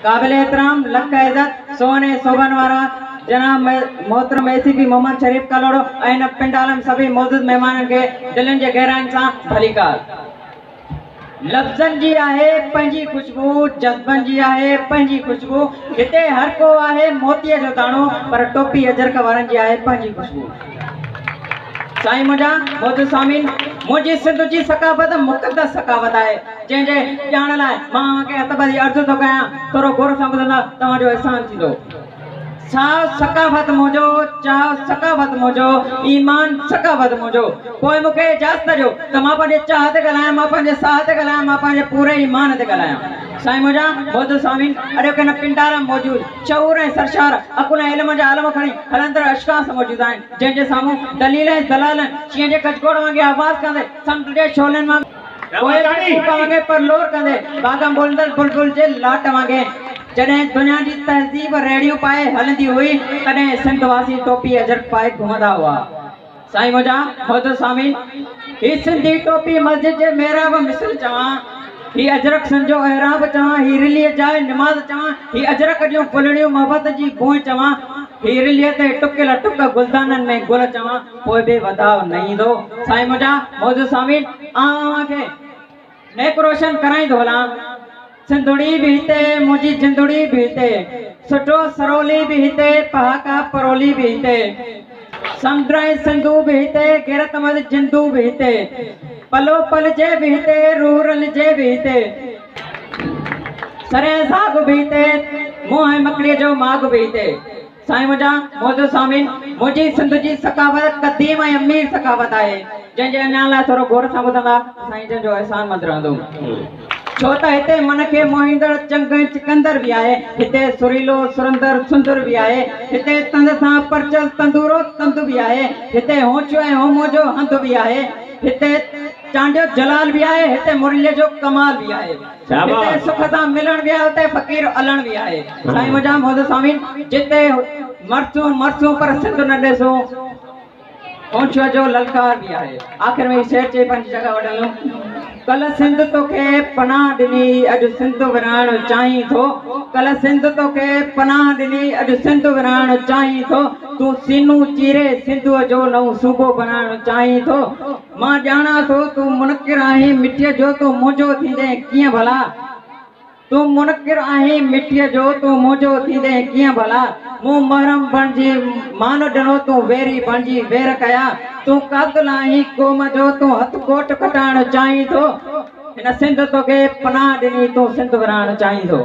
काबिल एहतराम लख इज्जत सोने सोबन वारा जनाब मोहतरम एसीपी मोहम्मद शरीफ कलोड़ो ऐं पिंडालम सभी मौजूद मेहमान के दिलनि जे गहराइनि सां भली कार। लफ्ज़नि जी आहे पंहिंजी खुशबू, जज्बनि जी आहे पंहिंजी खुशबू। हिते हर को आहे मोतीअ जो दाणो, पर टोपी अजरक वारनि जी आहे पंहिंजी खुशबू। साईं मुंहिंजा मौजूद सामीन, मुंहिंजी सिंध जी सकाफ़त मुक़दस सकाफ़त आहे, जंहिंजे ॼाण लाइ मां के हथ ॿधी अर्ज़ु थो कयां, थोरो गौर सां ॿुधंदा तव्हांजो एहसान थींदो। चाह सकाफ़त मुझो, चाह सकाफ़त मुझो, ईमान सकाफ़त मुझो। कोई मुखे इजाज़त ॾियो त मां पंहिंजे चाह ते ॻाल्हायां, मां पंहिंजे साह ते ॻाल्हायां, मां पंहिंजे पूरे ईमान ते ॻाल्हायां। साईं मुंहिंजा मौजूद सामीन, अॼु किन पिंडारा मौजूद शऊर ऐं सरशार अकुल ऐं इल्म जा आलम खणी हलंदड़ अशख़ास मौजूद आहिनि, जंहिंजे साम्हूं दलील ऐं दलाल शींहं जे कचकोड़ वांगुरु आवाज़ कंदे समुंड जे शोलनि वांगुरु पर लोर कंदे बाग़म बोलंदड़ बुलबुल जे लाट वांगुरु जॾहिं दुनिया जी तहज़ीब रेड़ियूं पाए हलंदी हुई, तॾहिं सिंध वासी टोपी अजरक पाए घुमंदा हुआ। साईं मुंहिंजा मौजूद सामीन, ही सिंधी टोपी मस्जिद जे महराब मिसल चवां, ही अजरक सिंध जो एहराब चवां, ही रिलीअ जाए निमाज़ चवां, ही अजरक जूं फुलड़ियूं मोहबत जी बूं चवां, ही रिलीअ ते टुकियल टुक गुलदाननि में गुल चवां, पोइ बि वधाउ न ईंदो। साईं मुंहिंजा मौजूद सामीन, अव्हांखे नेक रोशन कराईंदो हलां। सिंधुड़ी भी हिते, मुंहिंजी जिंदड़ी भी हिते, सुठो सरोली भी हिते, पहाका परोली भी हिते, समुंड ऐं सिंधू भी हिते, गैरतमंद जिंदू भी हिते, पलो पल जे भी हिते, रूह रलिजे भी हिते, सरे साग भी हिते, मुंहुं ऐं मकड़ीअ जो माग भी हिते। साईं मुंहिंजा मौजूद सामीन, मुंहिंजी सिंध जी सकाफ़त क़दीम ऐं अमीर सकाफ़त आहे, जंहिंजे अञा लाइ थोरो गौर सां ॿुधंदा साईं जन जो एहसान मंद रहंदो। छो त हिते मन खे मोहींदड़ चंग चिकंदर भी आहे, हिते सुरीलो सुरंदर सुंदर भी आहे, हिते तंद सां परचल तंदूरो तंद भी आहे, हिते होंचो ऐं होमो जो हंध भी आहे, हिते चांडियो जलाल भी आहे, हिते मुरलीअ जो कमाल भी आहे, हिते सुख सां मिलण भी आहे, हुते फ़क़ीर अलण भी आहे। साईं मुंहिंजा मौजूद सामीन, जिते मरसूं मरसूं पर सिंध न ॾिसूं, होंचो जो ललकार भी आहे। आख़िर में शेर चई पंहिंजी जॻह वठंदो, कल सिंध तोखे पनाह ॾिनी, अॼु सिंध विराइण चाहीं थो, कल सिंध तोखे पनाह ॾिनी, अॼु सिंध विराइण चाहीं थो, तूं सीनू चीरे सिंधूअ जो नओं सूबो बनाइण चाहीं थो। मां ॼाणा थो तूं मुनकिर आहीं मिटीअ जो, तूं मुंहिंजो थींदे कीअं भला, तूं मुनकिर आहीं मिटीअ जो, तूं मुंहिंजो थींदे कीअं भला, मूं महरम बणिजी मान ॾिनो, तूं वेरी बणिजी वेर कया, तूं कातिल आहीं क़ौम जो, तूं हथ कोट कटाइण चाहीं थो, हिन सिंध तोखे पनाह ॾिनी, तूं सिंध विराइण चाहीं थो।